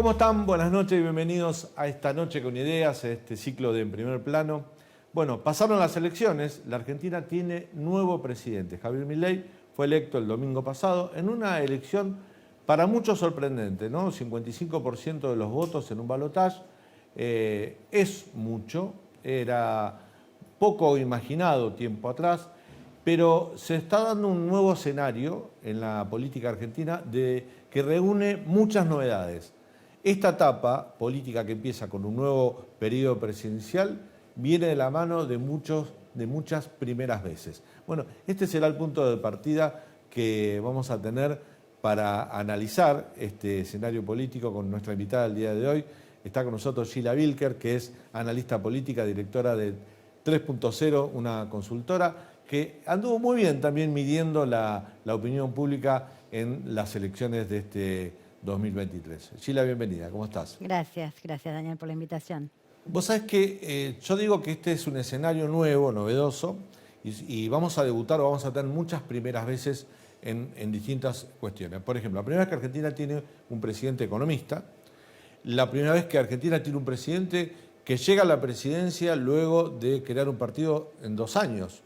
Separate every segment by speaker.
Speaker 1: ¿Cómo están? Buenas noches y bienvenidos a esta Noche con Ideas, a este ciclo de En Primer Plano. Bueno, pasaron las elecciones, la Argentina tiene nuevo presidente. Javier Milei fue electo el domingo pasado en una elección para muchos sorprendente, ¿no? 55% de los votos en un balotaje es mucho, era poco imaginado tiempo atrás, pero se está dando un nuevo escenario en la política argentina que reúne muchas novedades. Esta etapa política que empieza con un nuevo periodo presidencial viene de la mano de muchas primeras veces. Bueno, este será el punto de partida que vamos a tener para analizar este escenario político con nuestra invitada del día de hoy. Está con nosotros Sheila Bilker, que es analista política, directora de 3.0, una consultora que anduvo muy bien también midiendo la opinión pública en las elecciones de este 2023. Sheila, bienvenida, ¿cómo estás?
Speaker 2: Gracias Daniel por la invitación.
Speaker 1: Vos sabés que yo digo que este es un escenario nuevo, novedoso, y vamos a debutar o vamos a tener muchas primeras veces en distintas cuestiones. Por ejemplo, la primera vez que Argentina tiene un presidente economista, la primera vez que Argentina tiene un presidente que llega a la presidencia luego de crear un partido en 2 años.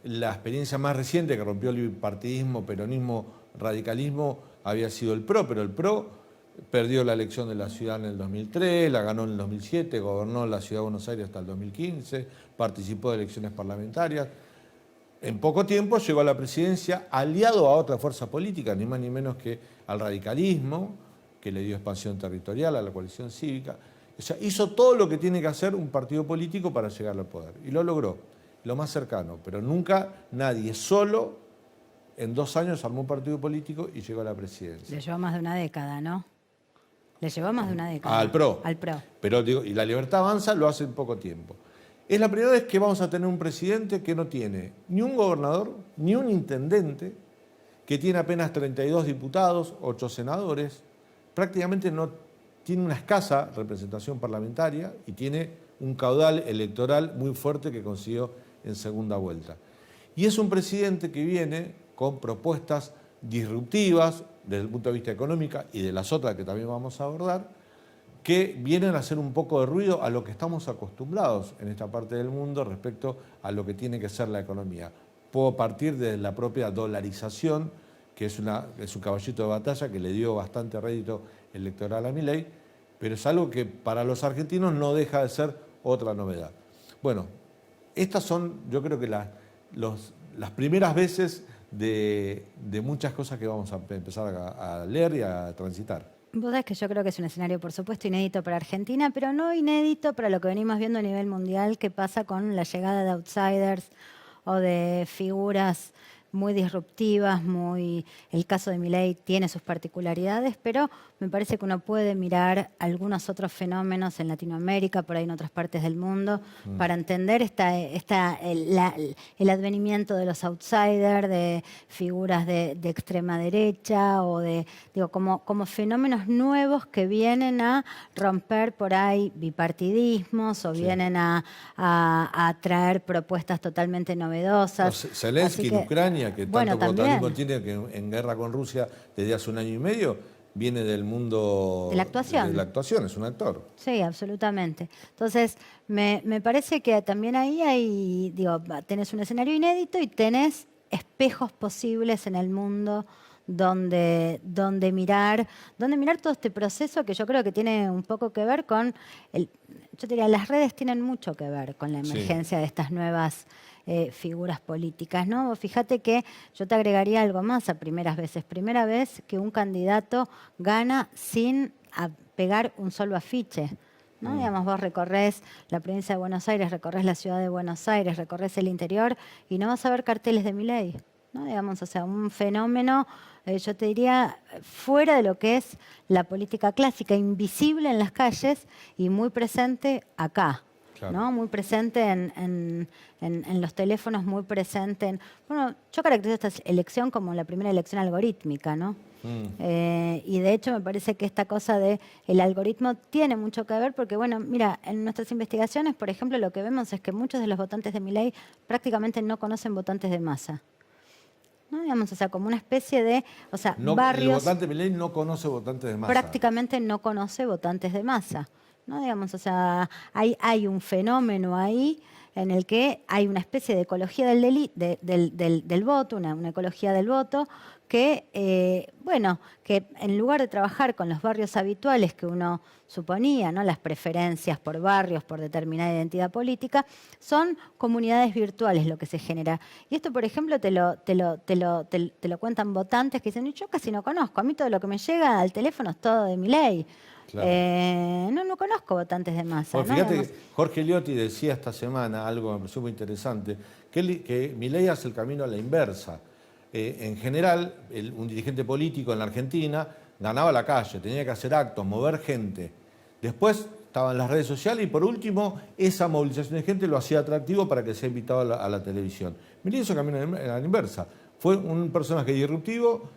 Speaker 1: La experiencia más reciente que rompió el bipartidismo, peronismo, radicalismo, había sido el PRO, pero el PRO perdió la elección de la ciudad en el 2003, la ganó en el 2007, gobernó la ciudad de Buenos Aires hasta el 2015, participó de elecciones parlamentarias. En poco tiempo llegó a la presidencia aliado a otra fuerza política, ni más ni menos que al radicalismo, que le dio expansión territorial a la coalición cívica. O sea, hizo todo lo que tiene que hacer un partido político para llegar al poder. Y lo logró, lo más cercano. Pero nunca nadie solo en 2 años armó un partido político y llegó a la presidencia.
Speaker 2: Le llevó más de una década, ¿no? Le llevó más de una década.
Speaker 1: Al PRO.
Speaker 2: Al PRO.
Speaker 1: Pero digo, y la Libertad Avanza lo hace en poco tiempo. Es la primera vez que vamos a tener un presidente que no tiene ni un gobernador, ni un intendente, que tiene apenas 32 diputados, 8 senadores, prácticamente no tiene una escasa representación parlamentaria y tiene un caudal electoral muy fuerte que consiguió en segunda vuelta. Y es un presidente que viene con propuestas disruptivas desde el punto de vista económico y de las otras que también vamos a abordar, que vienen a hacer un poco de ruido a lo que estamos acostumbrados en esta parte del mundo respecto a lo que tiene que ser la economía. Puedo partir de la propia dolarización, que es un caballito de batalla que le dio bastante rédito electoral a Milei, pero es algo que para los argentinos no deja de ser otra novedad. Bueno, estas son, yo creo que las primeras veces de muchas cosas que vamos a empezar a leer y a transitar.
Speaker 2: Vos sabés que yo creo que es un escenario, por supuesto, inédito para Argentina, pero no inédito para lo que venimos viendo a nivel mundial, que pasa con la llegada de outsiders o de figuras muy disruptivas, el caso de Milei tiene sus particularidades, pero me parece que uno puede mirar algunos otros fenómenos en Latinoamérica, por ahí en otras partes del mundo, para entender el advenimiento de los outsiders, de figuras de extrema derecha o como fenómenos nuevos que vienen a romper por ahí bipartidismos o vienen a traer propuestas totalmente novedosas.
Speaker 1: Zelensky en Ucrania, que tanto protagonismo tiene, que en guerra con Rusia desde hace 1 año y medio, viene del mundo
Speaker 2: de la actuación.
Speaker 1: De la actuación, es un actor.
Speaker 2: Sí, absolutamente. Entonces, me parece que también ahí tenés un escenario inédito y tenés espejos posibles en el mundo donde mirar todo este proceso que yo creo que tiene un poco que ver con yo diría, las redes tienen mucho que ver con la emergencia de estas nuevas figuras políticas, ¿no? Fíjate que yo te agregaría algo más a primeras veces. Primera vez que un candidato gana sin pegar un solo afiche, ¿no? Digamos, vos recorres la provincia de Buenos Aires, recorres la ciudad de Buenos Aires, recorres el interior y no vas a ver carteles de Milei, ¿no? Digamos, o sea, un fenómeno, yo te diría, fuera de lo que es la política clásica, invisible en las calles y muy presente acá. Claro. ¿No? Muy presente en los teléfonos, muy presente Bueno, yo caracterizo esta elección como la primera elección algorítmica, ¿no? Y de hecho me parece que esta cosa del algoritmo tiene mucho que ver porque, bueno, mira, en nuestras investigaciones, por ejemplo, lo que vemos es que muchos de los votantes de Milei prácticamente no conocen votantes de Massa. ¿no? Digamos, o sea, como una especie de, o sea,
Speaker 1: No, el
Speaker 2: barrios
Speaker 1: votante Milei no conoce votantes de masa.
Speaker 2: prácticamente no conoce votantes de masa, ¿no? Digamos, o sea, hay un fenómeno ahí en el que hay una especie de ecología del voto, una ecología del voto, que, bueno, que en lugar de trabajar con los barrios habituales que uno suponía, ¿no? Las preferencias por barrios, por determinada identidad política, son comunidades virtuales lo que se genera. Y esto, por ejemplo, te lo cuentan votantes que dicen, yo casi no conozco, a mí todo lo que me llega al teléfono es todo de Milei.
Speaker 1: Claro.
Speaker 2: No conozco votantes de masa.
Speaker 1: Bueno,
Speaker 2: ¿no?
Speaker 1: fíjate
Speaker 2: Digamos,
Speaker 1: que Jorge Liotti decía esta semana algo que me pareció muy interesante, que Milei hace el camino a la inversa. En general, un dirigente político en la Argentina ganaba la calle, tenía que hacer actos, mover gente. Después estaban las redes sociales y por último, esa movilización de gente lo hacía atractivo para que sea invitado a la televisión. Milei hizo el camino a la inversa. Fue un personaje disruptivo,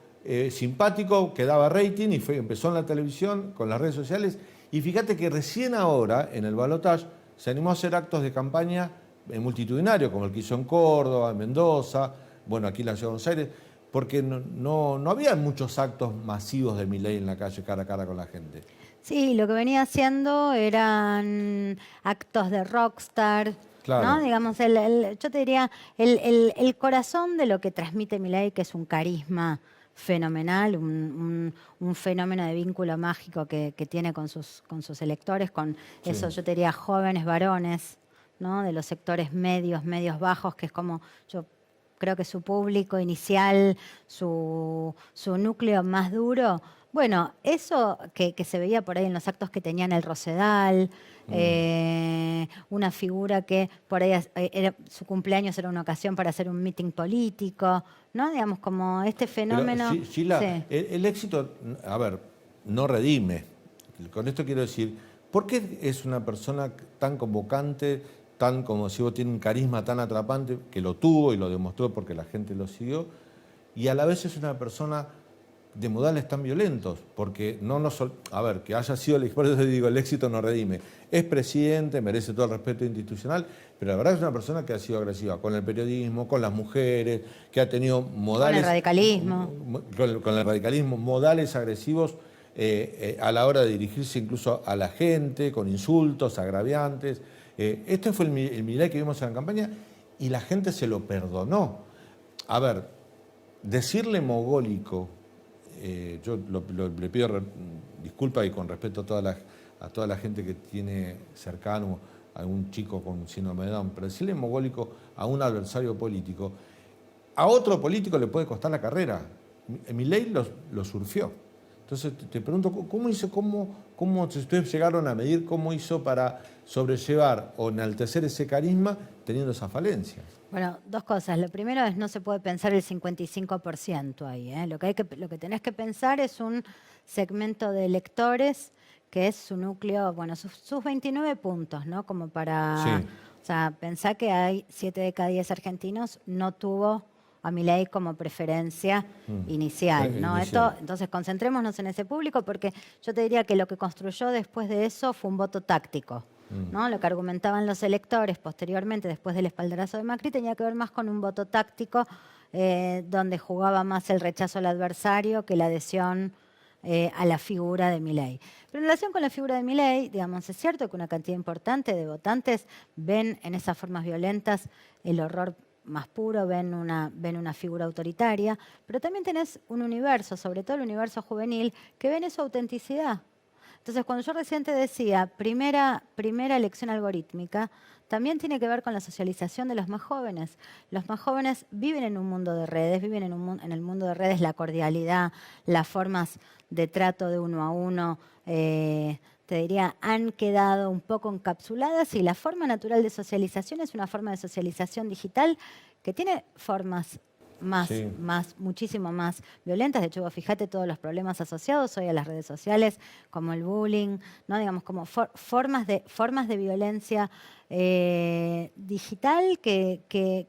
Speaker 1: simpático, que daba rating y empezó en la televisión, con las redes sociales. Y fíjate que recién ahora, en el balotaje, se animó a hacer actos de campaña multitudinarios, como el que hizo en Córdoba, en Mendoza, bueno, aquí en la Ciudad de Buenos Aires, porque no había muchos actos masivos de Milei en la calle, cara a cara con la gente.
Speaker 2: sí, lo que venía haciendo eran actos de rockstar,
Speaker 1: Claro.
Speaker 2: ¿no? Digamos, yo te diría, el corazón de lo que transmite Milei, que es un carisma fenomenal, un fenómeno de vínculo mágico que tiene con sus electores, con
Speaker 1: Sí.
Speaker 2: esos, yo te diría, jóvenes varones, ¿no? De los sectores medios bajos, que es como, yo creo que su público inicial, su núcleo más duro. Bueno, eso que se veía por ahí en los actos que tenían el Rosedal, una figura que por ahí su cumpleaños era una ocasión para hacer un meeting político, ¿no? Digamos, como este fenómeno.
Speaker 1: Pero, Sheila,
Speaker 2: Sí.
Speaker 1: el éxito, a ver, no redime. Con esto quiero decir, ¿por qué es una persona tan convocante, tan como si vos tiene un carisma tan atrapante, que lo tuvo y lo demostró porque la gente lo siguió, y a la vez es una persona de modales tan violentos? Porque a ver, que haya sido por eso digo, el éxito no redime. Es presidente, merece todo el respeto institucional, pero la verdad es una persona que ha sido agresiva con el periodismo, con las mujeres, que ha tenido modales...
Speaker 2: Con el radicalismo.
Speaker 1: Con el radicalismo, modales agresivos a la hora de dirigirse incluso a la gente, con insultos, agraviantes. Este fue el Milei que vimos en la campaña y la gente se lo perdonó. A ver, decirle mogólico, yo le pido disculpas y con respeto a toda la gente que tiene cercano a un chico con síndrome de Down, pero decirle mogólico a un adversario político, a otro político le puede costar la carrera. Milei lo surfió. Entonces te pregunto, ¿cómo hizo, si ustedes llegaron a medir cómo hizo para sobrellevar o enaltecer ese carisma teniendo esas falencias?
Speaker 2: Bueno, dos cosas. Lo primero es no se puede pensar el 55% ahí, ¿eh? Lo que tenés que pensar es un segmento de electores que es su núcleo, bueno, sus 29 puntos, ¿no? Como para,
Speaker 1: Sí.
Speaker 2: o sea, pensar que hay 7 de cada 10 argentinos no tuvo a Milei como preferencia inicial, ¿no?
Speaker 1: Inicial.
Speaker 2: Entonces, concentrémonos en ese público porque yo te diría que lo que construyó después de eso fue un voto táctico, ¿no? Lo que argumentaban los electores posteriormente, después del espaldarazo de Macri, tenía que ver más con un voto táctico donde jugaba más el rechazo al adversario que la adhesión a la figura de Milei. Pero en relación con la figura de Milei, digamos, es cierto que una cantidad importante de votantes ven en esas formas violentas el horror más puro, ven una figura autoritaria, pero también tenés un universo, sobre todo el universo juvenil, que ven su autenticidad. Entonces, cuando yo recién te decía, primera elección algorítmica, también tiene que ver con la socialización de los más jóvenes. Los más jóvenes viven en un mundo de redes, viven en el mundo de redes la cordialidad, las formas de trato de uno a uno, te diría, han quedado un poco encapsuladas y la forma natural de socialización es una forma de socialización digital que tiene formas
Speaker 1: Sí.
Speaker 2: muchísimo más violentas. De hecho, vos fíjate todos los problemas asociados hoy a las redes sociales, como el bullying, ¿no? Digamos, como formas de violencia digital que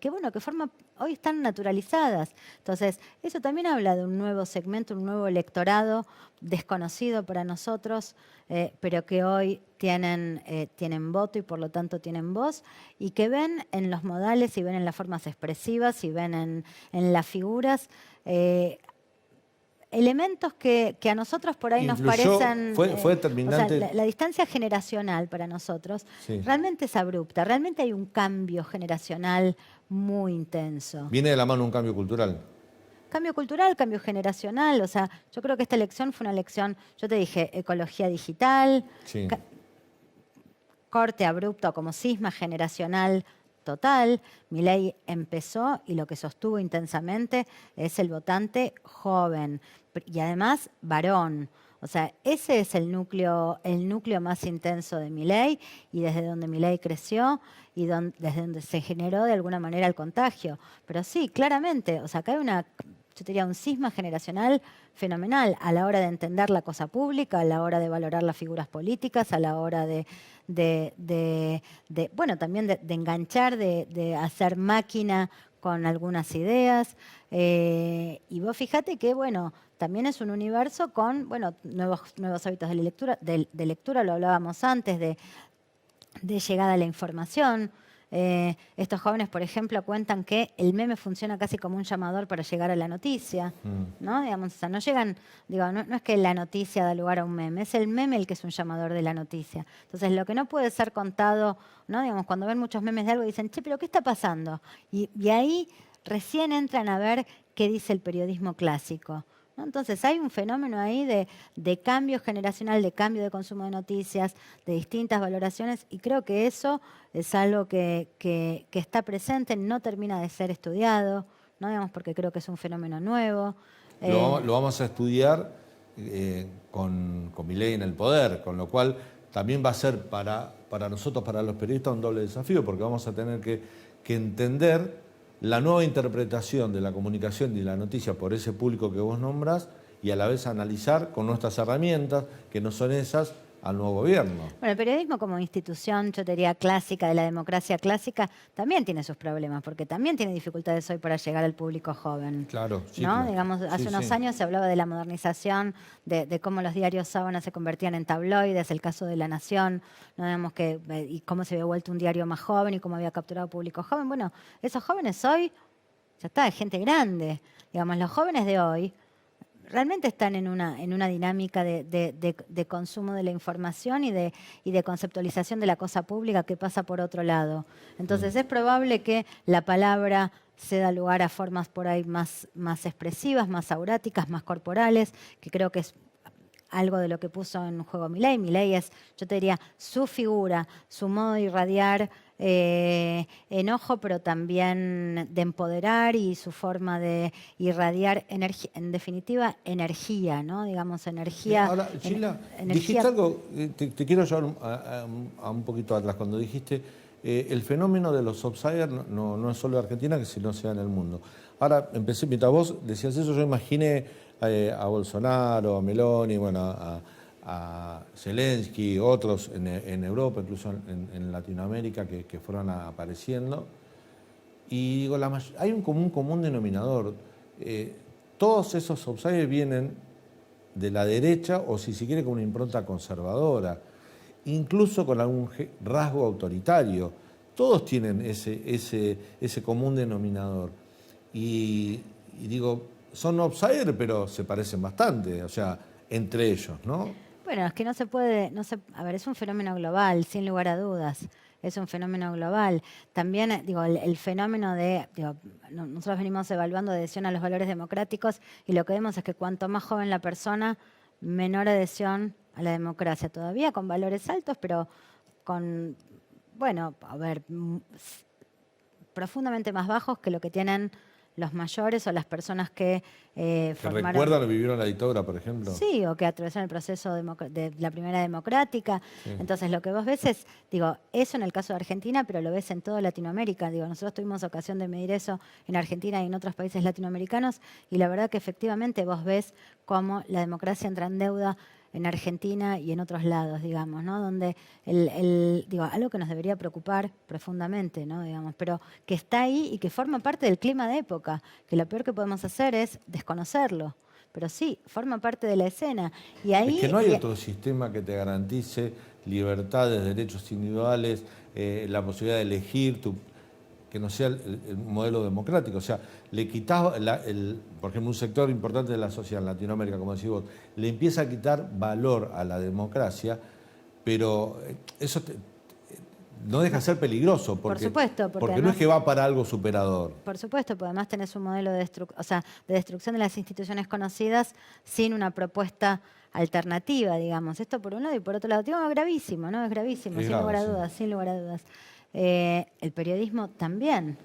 Speaker 2: hoy están naturalizadas. Entonces, eso también habla de un nuevo segmento, un nuevo electorado desconocido para nosotros, pero que hoy tienen voto y por lo tanto tienen voz, y que ven en los modales y ven en las formas expresivas y ven en las figuras elementos que a nosotros por ahí nos
Speaker 1: Influyó,
Speaker 2: parecen,
Speaker 1: fue
Speaker 2: o sea,
Speaker 1: determinante.
Speaker 2: la distancia generacional para nosotros
Speaker 1: Sí.
Speaker 2: realmente es abrupta, realmente hay un cambio generacional muy intenso.
Speaker 1: Viene de la mano un cambio cultural.
Speaker 2: Cambio cultural, cambio generacional, o sea, yo creo que esta elección fue una elección, yo te dije, ecología digital,
Speaker 1: Sí.
Speaker 2: corte abrupto como cisma generacional total. Milei empezó y lo que sostuvo intensamente es el votante joven y además varón. O sea, ese es el núcleo más intenso de Milei y desde donde Milei creció y desde donde se generó de alguna manera el contagio. Pero sí, claramente, o sea, acá hay yo diría, un cisma generacional fenomenal a la hora de entender la cosa pública, a la hora de valorar las figuras políticas, a la hora bueno, también de enganchar, de hacer máquina con algunas ideas. Y vos fíjate que, bueno, también es un universo con, bueno, nuevos hábitos de lectura, lo hablábamos antes, de llegada a la información. Estos jóvenes, por ejemplo, cuentan que el meme funciona casi como un llamador para llegar a la noticia, ¿no? Digamos, o sea, no llegan, digo, no es que la noticia da lugar a un meme, es el meme el que es un llamador de la noticia. Entonces, lo que no puede ser contado, ¿no? Digamos, cuando ven muchos memes de algo dicen, che, pero ¿qué está pasando? Y ahí recién entran a ver qué dice el periodismo clásico, ¿no? Entonces hay un fenómeno ahí de cambio generacional, de cambio de consumo de noticias, de distintas valoraciones, y creo que eso es algo que está presente, no termina de ser estudiado, ¿no? Digamos, porque creo que es un fenómeno nuevo.
Speaker 1: Lo vamos a estudiar con Milei en el poder, con lo cual también va a ser para nosotros, para los periodistas, un doble desafío, porque vamos a tener que entender la nueva interpretación de la comunicación y de la noticia por ese público que vos nombrás y a la vez analizar con nuestras herramientas, que no son esas, al nuevo gobierno.
Speaker 2: Bueno, el periodismo como institución, yo te diría, clásica, de la democracia clásica, también tiene sus problemas, porque también tiene dificultades hoy para llegar al público joven.
Speaker 1: Claro, sí.
Speaker 2: ¿No?
Speaker 1: Claro.
Speaker 2: Digamos, hace unos años se hablaba de la modernización, de cómo los diarios sábanas se convertían en tabloides, el caso de La Nación, ¿no? Digamos y cómo se había vuelto un diario más joven y cómo había capturado público joven. Bueno, esos jóvenes hoy, ya está, es gente grande. Digamos, los jóvenes de hoy realmente están en una dinámica de consumo de la información y de conceptualización de la cosa pública que pasa por otro lado. Entonces es probable que la palabra se da lugar a formas por ahí más expresivas, más auráticas, más corporales, que creo que es algo de lo que puso en juego Milei. Milei es, yo te diría, su figura, su modo de irradiar enojo, pero también de empoderar, y su forma de irradiar energía, en definitiva, energía, ¿no? Digamos, energía.
Speaker 1: Ahora, Sheila, dijiste algo, te quiero llevar a un poquito atrás, cuando dijiste el fenómeno de los outsiders no es solo de Argentina, sino se da en el mundo. Ahora, mientras vos decías eso, yo imaginé a Bolsonaro, a Meloni, bueno, a Zelensky, otros en Europa, incluso en Latinoamérica, que fueron apareciendo. Y digo, hay un común denominador. Todos esos outsiders vienen de la derecha, o si se quiere con una impronta conservadora, incluso con algún rasgo autoritario. Todos tienen ese común denominador. Y digo, son outsiders, pero se parecen bastante, o sea, entre ellos, ¿no?
Speaker 2: Bueno, es que no se puede, a ver, es un fenómeno global, sin lugar a dudas. Es un fenómeno global. También, digo, el fenómeno nosotros venimos evaluando adhesión a los valores democráticos, y lo que vemos es que cuanto más joven la persona, menor adhesión a la democracia. Todavía con valores altos, pero con, bueno, a ver, profundamente más bajos que lo que tienen los mayores o las personas que formaron...
Speaker 1: ¿Recuerdan o vivieron la dictadura, por ejemplo?
Speaker 2: Sí, o que atravesaron el proceso de la primera democrática. Sí. Entonces, lo que vos ves es, digo, eso en el caso de Argentina, pero lo ves en toda Latinoamérica. Digo, nosotros tuvimos ocasión de medir eso en Argentina y en otros países latinoamericanos, y la verdad que efectivamente vos ves cómo la democracia entra en deuda en Argentina y en otros lados, digamos, ¿no? Donde digo, algo que nos debería preocupar profundamente, ¿no? Digamos, pero que está ahí y que forma parte del clima de época, que lo peor que podemos hacer es desconocerlo. Pero sí, forma parte de la escena. Y ahí,
Speaker 1: Es que no hay otro sistema que te garantice libertades, derechos individuales, la posibilidad de elegir que no sea el modelo democrático. O sea, le quitas, por ejemplo, un sector importante de la sociedad en Latinoamérica, como decís vos, le empieza a quitar valor a la democracia, pero eso no deja de ser peligroso,
Speaker 2: por
Speaker 1: porque,
Speaker 2: supuesto, porque
Speaker 1: porque no
Speaker 2: además,
Speaker 1: es que va para algo superador.
Speaker 2: por supuesto, porque además tenés un modelo de, de destrucción de las instituciones conocidas sin una propuesta alternativa, digamos. Esto por un lado y por otro lado, digo, es gravísimo, ¿no? Es gravísimo,
Speaker 1: Es
Speaker 2: sin
Speaker 1: grave,
Speaker 2: lugar a
Speaker 1: sí.
Speaker 2: dudas, sin lugar a dudas. El periodismo también,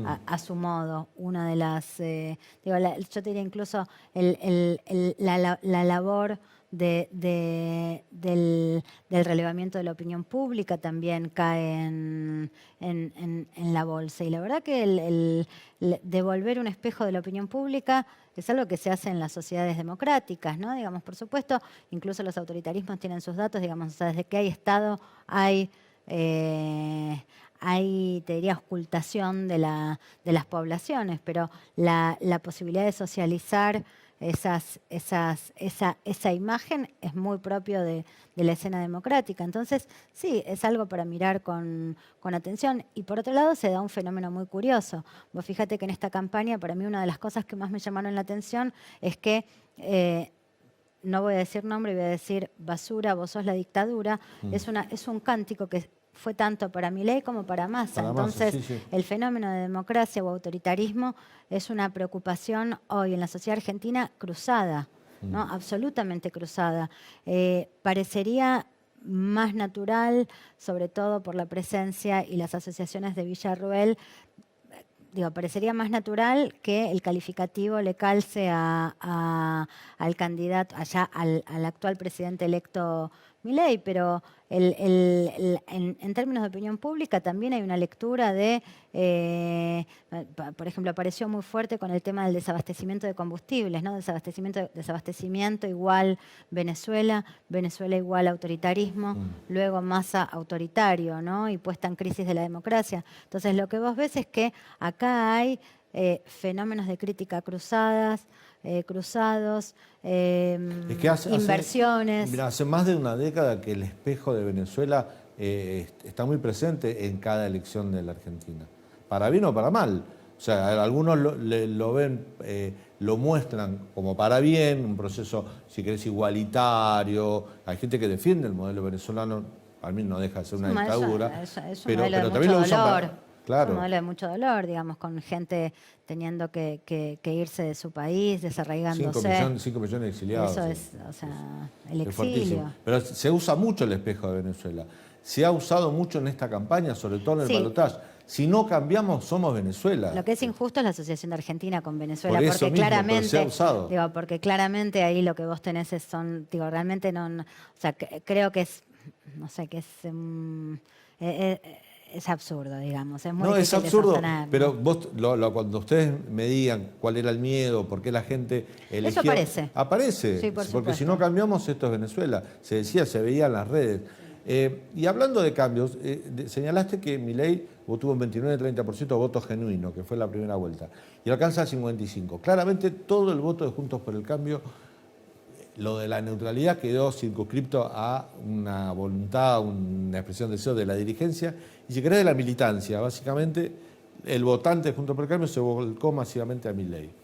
Speaker 2: a su modo, una de las, digo, yo te diría incluso la labor del relevamiento de la opinión pública también cae en la bolsa. Y la verdad que el devolver un espejo de la opinión pública es algo que se hace en las sociedades democráticas, ¿no? Digamos, por supuesto, incluso los autoritarismos tienen sus datos, digamos, o sea, desde que hay Estado hay, te diría, ocultación de las poblaciones, pero la posibilidad de socializar esa imagen es muy propio de la escena democrática. Entonces, sí, es algo para mirar con atención. Y por otro lado, se da un fenómeno muy curioso. Vos fíjate que en esta campaña, para mí, una de las cosas que más me llamaron la atención es que no voy a decir nombre, voy a decir basura, vos sos la dictadura, es un cántico que fue tanto para Milei como para Massa.
Speaker 1: Para Massa,
Speaker 2: Entonces,
Speaker 1: sí, sí.
Speaker 2: el fenómeno de democracia o autoritarismo es una preocupación hoy en la sociedad argentina cruzada, ¿no? Absolutamente cruzada. Parecería más natural, sobre todo por la presencia y las asociaciones de Villarruel, digo, parecería más natural que el calificativo le calce al candidato, al actual presidente electo Milei, pero en términos de opinión pública también hay una lectura de, por ejemplo, apareció muy fuerte con el tema del desabastecimiento de combustibles, ¿no? Desabastecimiento igual Venezuela, Venezuela igual autoritarismo, luego Massa autoritario, ¿no? Y puesta en crisis de la democracia. Entonces lo que vos ves es que acá hay fenómenos de crítica cruzados,
Speaker 1: Es que
Speaker 2: inversiones.
Speaker 1: Mira, hace más de una década que el espejo de Venezuela está muy presente en cada elección de la Argentina. Para bien o para mal. O sea, algunos lo ven, lo muestran como para bien, un proceso, si querés, igualitario. Hay gente que defiende el modelo venezolano, al menos no deja de ser una dictadura.
Speaker 2: Es un
Speaker 1: pero
Speaker 2: modelo de
Speaker 1: también
Speaker 2: mucho
Speaker 1: lo usan
Speaker 2: dolor.
Speaker 1: para... Claro.
Speaker 2: Un modelo de mucho dolor, digamos, con gente teniendo que irse de su país, desarraigándose.
Speaker 1: 5 millones de exiliados.
Speaker 2: Eso es, o sea, el
Speaker 1: Es fuertísimo.
Speaker 2: exilio.
Speaker 1: Pero se usa mucho el espejo de Venezuela. Se ha usado mucho en esta campaña, sobre todo en el
Speaker 2: Sí.
Speaker 1: balotaje. Si no cambiamos, somos Venezuela.
Speaker 2: Lo que es injusto es la asociación de Argentina con Venezuela,
Speaker 1: Por eso
Speaker 2: porque
Speaker 1: mismo, pero
Speaker 2: claramente,
Speaker 1: se ha usado.
Speaker 2: digo, porque claramente ahí lo que vos tenés digo, realmente o sea, creo que es, no sé, que es absurdo, digamos. Es muy
Speaker 1: No, es
Speaker 2: difícil de
Speaker 1: absurdo,
Speaker 2: sostener, ¿no?
Speaker 1: pero vos, cuando ustedes me digan cuál era el miedo, por qué la gente eligió...
Speaker 2: Eso aparece.
Speaker 1: Aparece,
Speaker 2: Sí, por
Speaker 1: porque si
Speaker 2: supuesto.
Speaker 1: no cambiamos, esto es Venezuela. Se decía, se veía en las redes. Y hablando de cambios, señalaste que Milei tuvo un 29-30% de voto genuino, que fue la primera vuelta, y alcanza el 55%. Claramente todo el voto de Juntos por el Cambio, lo de la neutralidad quedó circunscripto a una voluntad, una expresión de deseo de la dirigencia y si querés de la militancia. Básicamente el votante de Juntos por el Cambio se volcó masivamente a Milei.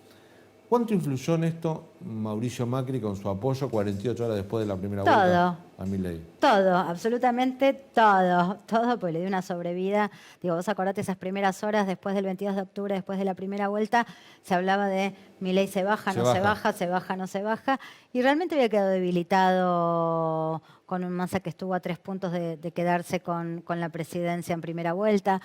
Speaker 1: ¿Cuánto influyó en esto Mauricio Macri con su apoyo 48 horas después de la primera vuelta a Milei?
Speaker 2: Todo, absolutamente todo, porque le dio una sobrevida. Digo, vos acordate esas primeras horas después del 22 de octubre, después de la primera vuelta, se hablaba de Milei se baja, no se baja, se baja, no se baja, y realmente había quedado debilitado con un Massa que estuvo a 3 puntos de quedarse con la presidencia en primera vuelta.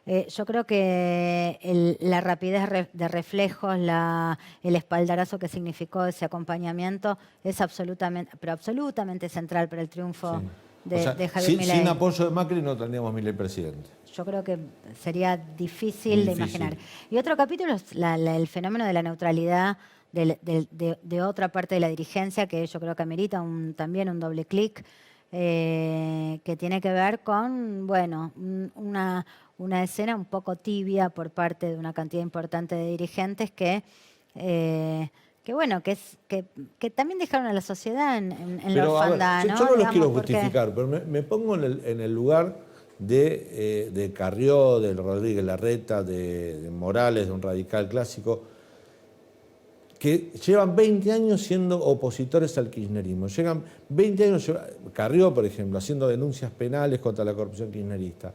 Speaker 2: Yo creo que la rapidez de reflejos, el espaldarazo que significó ese acompañamiento es absolutamente central para el triunfo de Javier Milei.
Speaker 1: Sin apoyo de Macri no tendríamos Milei presidente.
Speaker 2: Yo creo que sería difícil de imaginar. Y otro capítulo es el fenómeno de la neutralidad de otra parte de la dirigencia que yo creo que amerita también un doble clic, que tiene que ver con, bueno, una escena un poco tibia por parte de una cantidad importante de dirigentes que bueno, que también dejaron a la sociedad en la
Speaker 1: Pero a ver,
Speaker 2: orfandad,
Speaker 1: yo
Speaker 2: ¿no?
Speaker 1: no los
Speaker 2: Digamos,
Speaker 1: quiero
Speaker 2: porque
Speaker 1: justificar, pero me pongo en el lugar de Carrió, de Rodríguez Larreta, de Morales, de un radical clásico, que llevan 20 años siendo opositores al kirchnerismo. Llegan 20 años, Carrió, por ejemplo, haciendo denuncias penales contra la corrupción kirchnerista.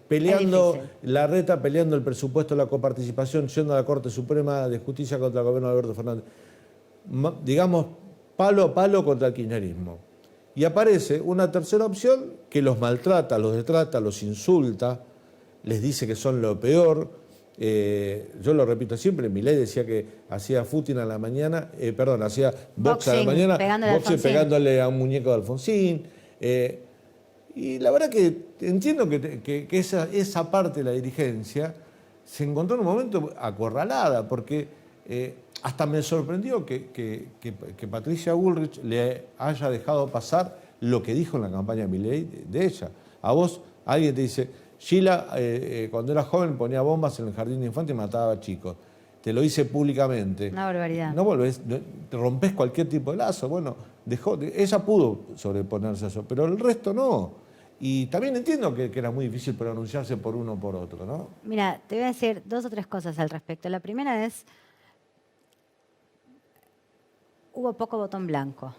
Speaker 1: Peleando, Larreta peleando el presupuesto de la coparticipación, yendo a la Corte Suprema de Justicia contra el gobierno de Alberto Fernández. Digamos, palo a palo contra el kirchnerismo. Y aparece una tercera opción que los maltrata, los detrata, los insulta, les dice que son lo peor. Yo lo repito siempre, Milei decía que hacía footing a la mañana, hacía box a la mañana, pegándole a un muñeco de Alfonsín. Y la verdad que entiendo que esa parte de la dirigencia se encontró en un momento acorralada, porque hasta me sorprendió que Patricia Bullrich le haya dejado pasar lo que dijo en la campaña de Milei de ella. A vos, alguien te dice, Sheila, cuando era joven ponía bombas en el jardín de infantes y mataba a chicos. Te lo hice públicamente.
Speaker 2: Una barbaridad.
Speaker 1: No volvés, te rompés cualquier tipo de lazo. Bueno, ella pudo sobreponerse a eso, pero el resto no. Y también entiendo que era muy difícil pronunciarse por uno o por otro, ¿no?
Speaker 2: Mira, te voy a decir 2 o 3 cosas al respecto. La primera es, hubo poco botón blanco.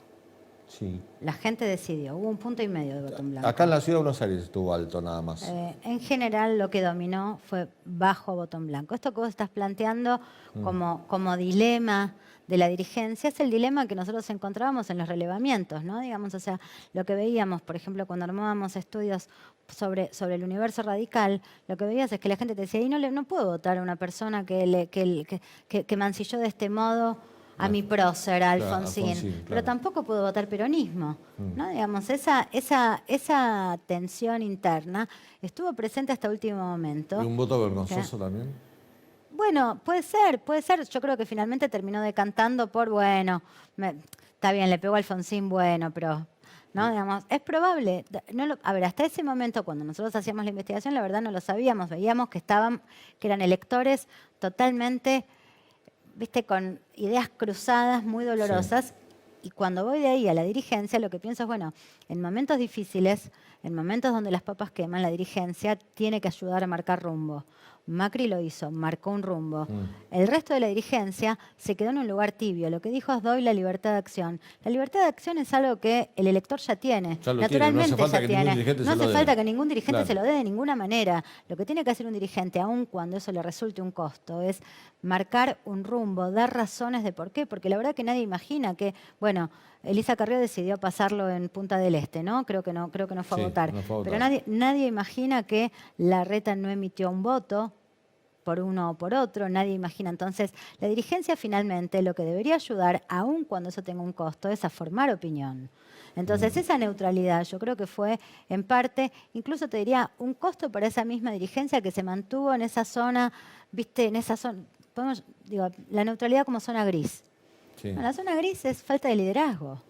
Speaker 1: Sí.
Speaker 2: La gente decidió, hubo 1,5 puntos de botón blanco.
Speaker 1: Acá en la ciudad de Buenos Aires estuvo alto nada más.
Speaker 2: En general lo que dominó fue bajo botón blanco. Esto que vos estás planteando como dilema de la dirigencia es el dilema que nosotros encontrábamos en los relevamientos, ¿no? Digamos, o sea, lo que veíamos, por ejemplo, cuando armábamos estudios sobre el universo radical, lo que veías es que la gente te decía, y no puedo votar a una persona que mancilló de este modo a mi prócer, a Alfonsín,
Speaker 1: claro.
Speaker 2: pero tampoco puedo votar peronismo, ¿no? Digamos, esa tensión interna estuvo presente hasta último momento.
Speaker 1: ¿Y un voto vergonzoso también?
Speaker 2: Bueno, puede ser. Yo creo que finalmente terminó decantando por, bueno, está bien, le pegó a Alfonsín, bueno, pero, ¿no? Digamos, es probable. A ver, hasta ese momento, cuando nosotros hacíamos la investigación, la verdad no lo sabíamos. Veíamos que eran electores totalmente, viste, con ideas cruzadas, muy dolorosas. Sí. Y cuando voy de ahí a la dirigencia, lo que pienso es, bueno, en momentos difíciles, en momentos donde las papas queman, la dirigencia tiene que ayudar a marcar rumbo. Macri lo hizo, marcó un rumbo. El resto de la dirigencia se quedó en un lugar tibio. Lo que dijo es doy la libertad de acción. La libertad de acción es algo que el elector ya tiene. Naturalmente ya tiene. No hace falta que ningún dirigente se lo dé de ninguna manera. Lo que tiene que hacer un dirigente, aun cuando eso le resulte un costo, es marcar un rumbo, dar razones de por qué. Porque la verdad que nadie imagina que, bueno, Elisa Carrió decidió pasarlo en Punta del Este, ¿no? Creo que no fue a votar. No fue a votar. Pero nadie imagina que Larreta no emitió un voto por uno o por otro, nadie imagina. Entonces, la dirigencia finalmente lo que debería ayudar, aun cuando eso tenga un costo, es a formar opinión. Entonces, esa neutralidad yo creo que fue, en parte, incluso te diría, un costo para esa misma dirigencia que se mantuvo en esa zona, viste, en esa zona, la neutralidad como zona gris. Sí. Bueno, la zona gris es falta de liderazgo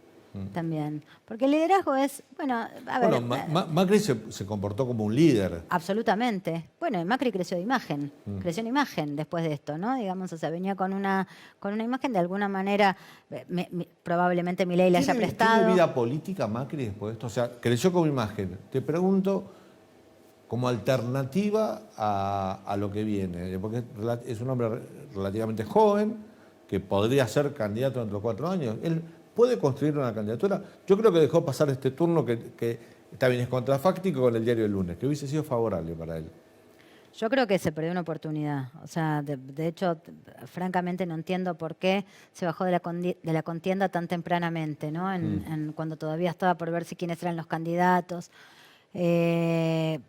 Speaker 2: también. Porque el liderazgo es, bueno, a ver...
Speaker 1: Bueno, Macri se comportó como un líder.
Speaker 2: Absolutamente. Bueno, Macri creció de imagen, creció en imagen después de esto, ¿no? Digamos, o sea, venía con una imagen de alguna manera, probablemente Milei le haya prestado.
Speaker 1: ¿Tiene vida política Macri después de esto? O sea, creció como imagen. Te pregunto, como alternativa a lo que viene, porque es un hombre relativamente joven, que podría ser candidato dentro de 4 años. Él puede construir una candidatura. Yo creo que dejó pasar este turno que también es contrafáctico con el diario del lunes, que hubiese sido favorable para él.
Speaker 2: Yo creo que se perdió una oportunidad. O sea, de hecho, francamente no entiendo por qué se bajó de la contienda tan tempranamente, ¿no? Cuando todavía estaba por verse quiénes eran los candidatos. Es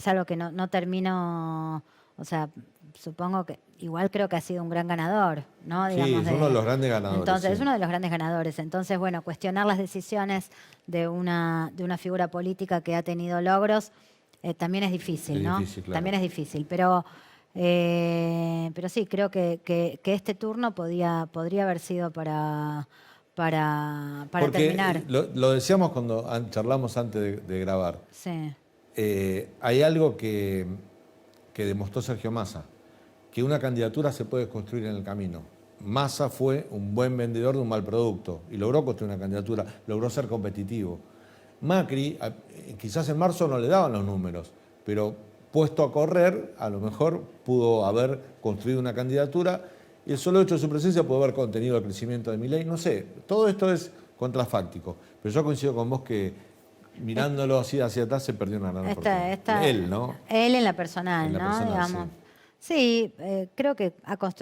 Speaker 2: algo que no termino, o sea, supongo que igual creo que ha sido un gran ganador, ¿no? Digamos,
Speaker 1: sí, es uno de los grandes ganadores.
Speaker 2: Entonces,
Speaker 1: sí.
Speaker 2: Es uno de los grandes ganadores. Entonces, bueno, cuestionar las decisiones de una figura política que ha tenido logros también es difícil, ¿no?
Speaker 1: Difícil, claro.
Speaker 2: También es difícil. Pero Pero sí, creo que este turno podría haber sido para
Speaker 1: Porque
Speaker 2: terminar.
Speaker 1: lo decíamos cuando charlamos antes de grabar.
Speaker 2: Sí.
Speaker 1: Hay algo que demostró Sergio Massa, que una candidatura se puede construir en el camino. Massa fue un buen vendedor de un mal producto y logró construir una candidatura, logró ser competitivo. Macri, quizás en marzo no le daban los números, pero puesto a correr, a lo mejor pudo haber construido una candidatura y el solo hecho de su presencia pudo haber contenido el crecimiento de Milei. No sé, todo esto es contrafáctico, pero yo coincido con vos que mirándolo así hacia atrás se perdió una gran oportunidad. Él, ¿no?
Speaker 2: Él en la personal,
Speaker 1: En la
Speaker 2: ¿no?
Speaker 1: personal,
Speaker 2: Digamos. Sí, creo que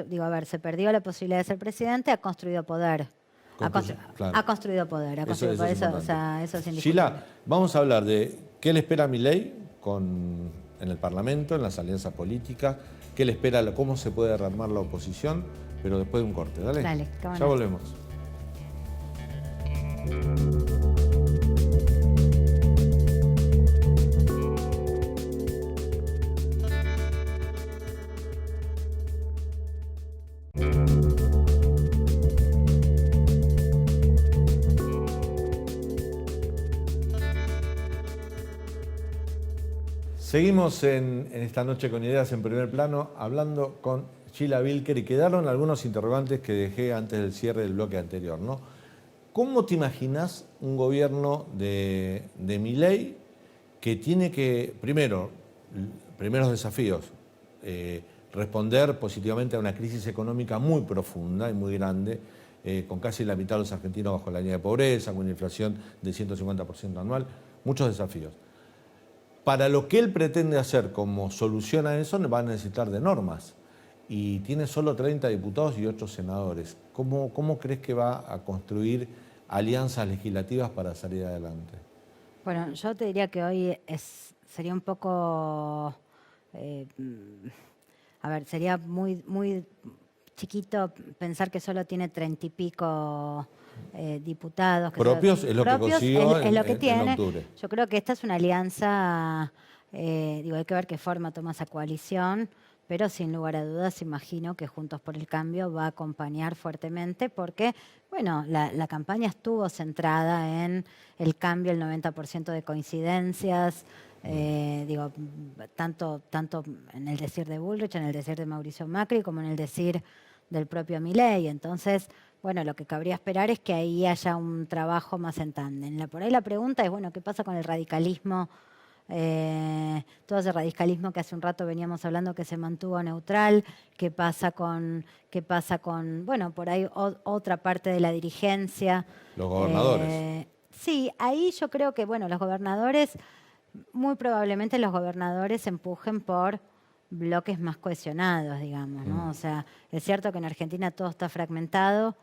Speaker 2: digo, a ver, se perdió la posibilidad de ser presidente, ha construido poder.
Speaker 1: Claro.
Speaker 2: Ha construido poder, ha construido
Speaker 1: Eso es
Speaker 2: poder,
Speaker 1: importante.
Speaker 2: o sea, eso es indiscutible.
Speaker 1: Sheila, vamos a hablar de qué le espera a Milei en el Parlamento, en las alianzas políticas, qué le espera, cómo se puede rearmar la oposición, pero después de un corte. Dale, ya volvemos. Seguimos en esta noche con Ideas en Primer Plano, hablando con Sheila Bilker y quedaron algunos interrogantes que dejé antes del cierre del bloque anterior, ¿no? ¿Cómo te imaginas un gobierno de Milei que tiene que, primeros desafíos, responder positivamente a una crisis económica muy profunda y muy grande, con casi la mitad de los argentinos bajo la línea de pobreza, con una inflación del 150% anual, muchos desafíos? Para lo que él pretende hacer como solución a eso, va a necesitar de normas. Y tiene solo 30 diputados y 8 senadores. ¿Cómo crees que va a construir alianzas legislativas para salir adelante?
Speaker 2: Bueno, yo te diría que hoy sería un poco... a ver, sería muy chiquito pensar que solo tiene 30 y pico diputados.
Speaker 1: Propios es lo que consiguió
Speaker 2: es lo que tiene.
Speaker 1: En octubre.
Speaker 2: Yo creo que esta es una alianza, hay que ver qué forma toma esa coalición, pero sin lugar a dudas imagino que Juntos por el Cambio va a acompañar fuertemente porque, bueno, la campaña estuvo centrada en el cambio, el 90% de coincidencias, tanto en el decir de Bullrich, en el decir de Mauricio Macri, como en el decir del propio Milei. Entonces, bueno, lo que cabría esperar es que ahí haya un trabajo más en tándem. Por ahí la pregunta es, bueno, ¿qué pasa con el radicalismo? Todo ese radicalismo que hace un rato veníamos hablando que se mantuvo neutral, qué pasa con bueno, por ahí otra parte de la dirigencia.
Speaker 1: Los gobernadores.
Speaker 2: Sí, ahí yo creo que, bueno, los gobernadores, muy probablemente los gobernadores empujen por bloques más cohesionados, digamos, ¿no? O sea, es cierto que en Argentina todo está fragmentado,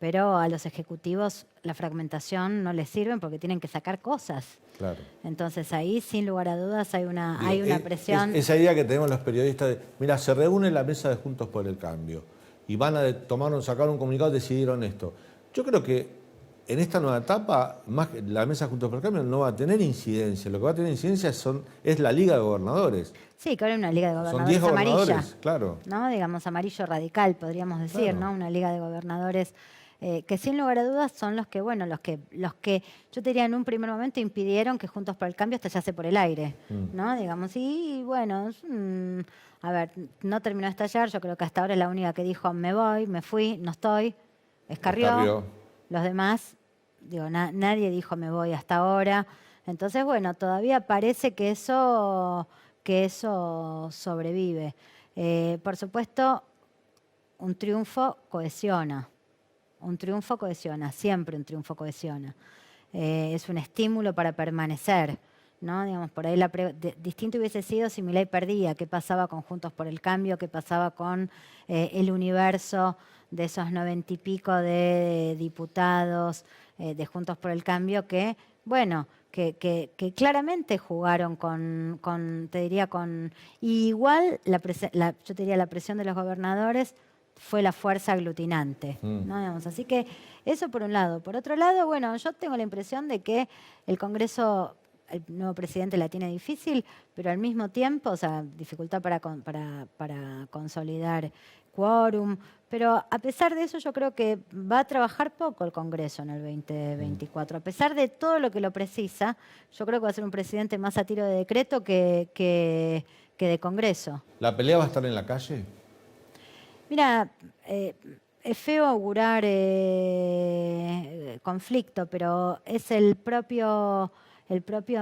Speaker 2: pero a los ejecutivos la fragmentación no les sirve porque tienen que sacar cosas.
Speaker 1: Claro.
Speaker 2: Entonces ahí, sin lugar a dudas, hay una presión.
Speaker 1: Esa idea que tenemos los periodistas de, mira, se reúne la mesa de Juntos por el Cambio y van a sacar un comunicado y decidieron esto. Yo creo que en esta nueva etapa, la mesa Juntos por el Cambio no va a tener incidencia. Lo que va a tener incidencia es la Liga de Gobernadores.
Speaker 2: Sí, que ahora hay una Liga de Gobernadores
Speaker 1: Son 10 gobernadores,
Speaker 2: amarilla,
Speaker 1: claro.
Speaker 2: ¿no? Digamos, amarillo radical, podríamos decir,
Speaker 1: Claro.
Speaker 2: ¿no? Una Liga de Gobernadores que sin lugar a dudas son los que, bueno, los que yo te diría en un primer momento impidieron que Juntos por el Cambio estallase por el aire, ¿no? Digamos, y bueno, a ver, no terminó de estallar, yo creo que hasta ahora es la única que dijo me voy, me fui, no estoy, es Carrió. Los demás, nadie dijo me voy hasta ahora. Entonces, bueno, todavía parece que eso sobrevive. Por supuesto, un triunfo cohesiona. Siempre un triunfo cohesiona. Es un estímulo para permanecer, ¿no? Digamos, por ahí distinto hubiese sido si Milei perdía, qué pasaba con Juntos por el Cambio, qué pasaba con el universo de esos 90 y pico de diputados de Juntos por el Cambio que, bueno, que claramente jugaron te diría, y igual yo te diría la presión de los gobernadores fue la fuerza aglutinante, ¿no? Digamos, así que eso por un lado. Por otro lado, bueno, yo tengo la impresión de que el Congreso el nuevo presidente la tiene difícil, pero al mismo tiempo, o sea, dificultad para consolidar quórum. Pero a pesar de eso, yo creo que va a trabajar poco el Congreso en el 2024. A pesar de todo lo que lo precisa, yo creo que va a ser un presidente más a tiro de decreto que de Congreso.
Speaker 1: ¿La pelea va a estar en la calle?
Speaker 2: Mira, es feo augurar conflicto, pero es el propio